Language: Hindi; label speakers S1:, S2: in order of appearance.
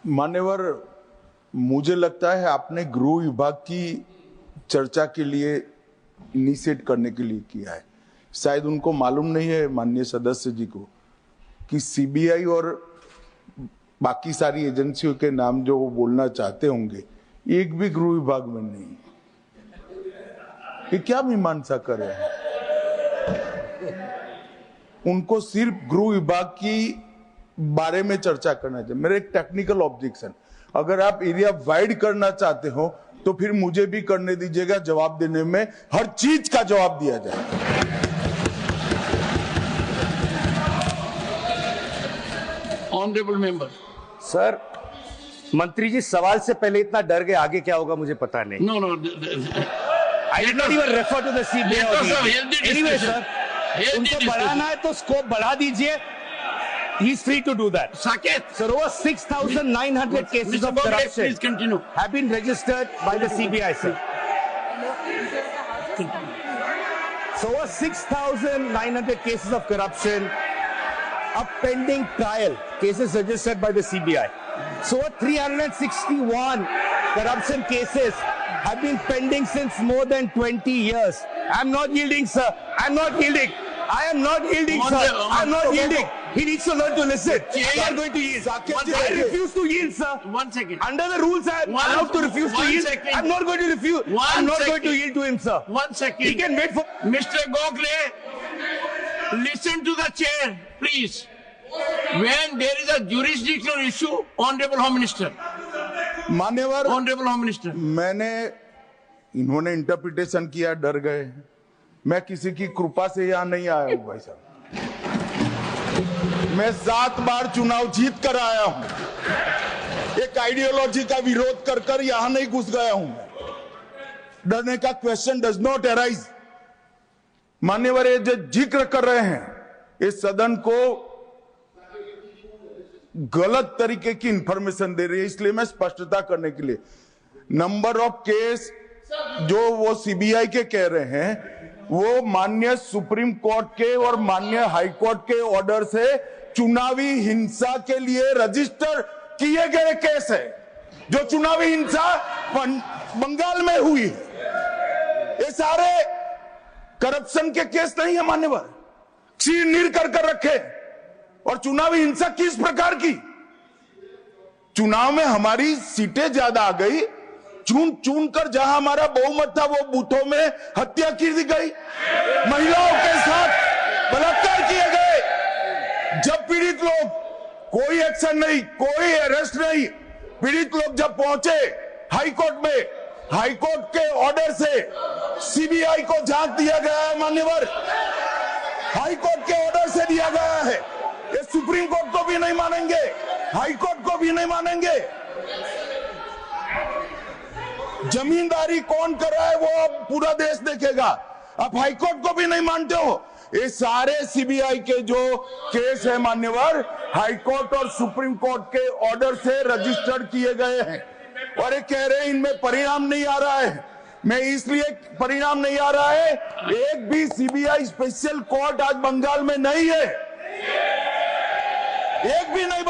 S1: मान्यवर, मुझे लगता है आपने गृह विभाग की चर्चा के लिए इनिशिएट करने के लिए किया है। शायद उनको मालूम नहीं है माननीय सदस्य जी को कि सीबीआई और बाकी सारी एजेंसियों के नाम जो वो बोलना चाहते होंगे एक भी गृह विभाग में नहीं। ये क्या मीमांसा कर रहे हैं? उनको सिर्फ गृह विभाग की बारे में चर्चा करना चाहिए। मेरा एक टेक्निकल ऑब्जेक्शन, अगर आप एरिया वाइड करना चाहते हो तो फिर मुझे भी करने दीजिएगा, जवाब देने में हर चीज का जवाब दिया जाए।
S2: ऑनरेबल मेंबर
S3: सर, मंत्री जी सवाल से पहले इतना डर गए, आगे क्या होगा मुझे पता नहीं।
S2: No
S3: I did not even refer to the CBI. Anyway sir, उनको बढ़ाना है तो स्कोप बढ़ा दीजिए। He is free to do that.
S2: Saket.
S3: Sir, over 6,900 cases of corruption
S2: please continue.
S3: have been registered by the CBI, sir. So over 6,900 cases of corruption, a pending trial, cases registered by the CBI. So over 361 corruption cases have been pending since more than 20 years. I'm not yielding, sir. I'm not yielding. I am not yielding, sir. I'm not yielding. He needs to learn to listen. I'm not going to yield. I refuse to yield, sir.
S2: 1 second.
S3: Under the rules, I am allowed to refuse to yield. I'm not going to refuse. I'm not going to yield to him, sir.
S2: 1 second.
S3: He can wait for.
S2: Mr. Gokhale, listen to the chair, please. When there is a jurisdictional issue, Honorable Home Minister.
S1: मान्यवर,
S2: Honorable Home Minister.
S1: इन्होंने इंटरप्रिटेशन किया, डर गए। मैं किसी की कृपा से यहां नहीं आया हूं भाई साहब। मैं 7 बार चुनाव जीत कर आया हूं। एक आइडियोलॉजी का विरोध कर कर यहां नहीं घुस गया हूं। डरने का क्वेश्चन डज नॉट अराइज। मान्यवर, ये जो जिक्र कर रहे हैं, इस सदन को गलत तरीके की इंफॉर्मेशन दे रही है, इसलिए मैं स्पष्टता करने के लिए नंबर ऑफ केस जो वो सीबीआई के कह रहे हैं वो माननीय सुप्रीम कोर्ट के और माननीय हाई कोर्ट के ऑर्डर से चुनावी हिंसा के लिए रजिस्टर किए गए केस है। जो चुनावी हिंसा बंगाल में हुई, ये सारे करप्शन के केस नहीं है मान्यवर। चीर कर रखे। और चुनावी हिंसा किस प्रकार की? चुनाव में हमारी सीटें ज्यादा आ गई, चुन कर जहां हमारा बहुमत था वो बूथों में हत्या की दी गई, महिलाओं के साथ बलात्कार किए गए। जब पीड़ित लोग, कोई एक्शन नहीं, कोई अरेस्ट नहीं, पीड़ित लोग जब पहुंचे हाई कोर्ट में, हाई कोर्ट के ऑर्डर से सीबीआई को जांच दिया गया है मान्यवर। हाई कोर्ट के ऑर्डर से दिया गया है। ये सुप्रीम कोर्ट को भी नहीं मानेंगे, हाई कोर्ट को भी नहीं मानेंगे। जमींदारी कौन कर रहा है वो अब पूरा देश देखेगा। आप हाईकोर्ट को भी नहीं मानते हो। ये सारे सीबीआई के जो केस है मान्यवर, हाईकोर्ट और सुप्रीम कोर्ट के ऑर्डर से रजिस्टर्ड किए गए हैं और ये कह रहे हैं इनमें परिणाम नहीं आ रहा है। मैं इसलिए परिणाम नहीं आ रहा है, एक भी सीबीआई स्पेशल कोर्ट आज बंगाल में नहीं है, एक भी नहीं।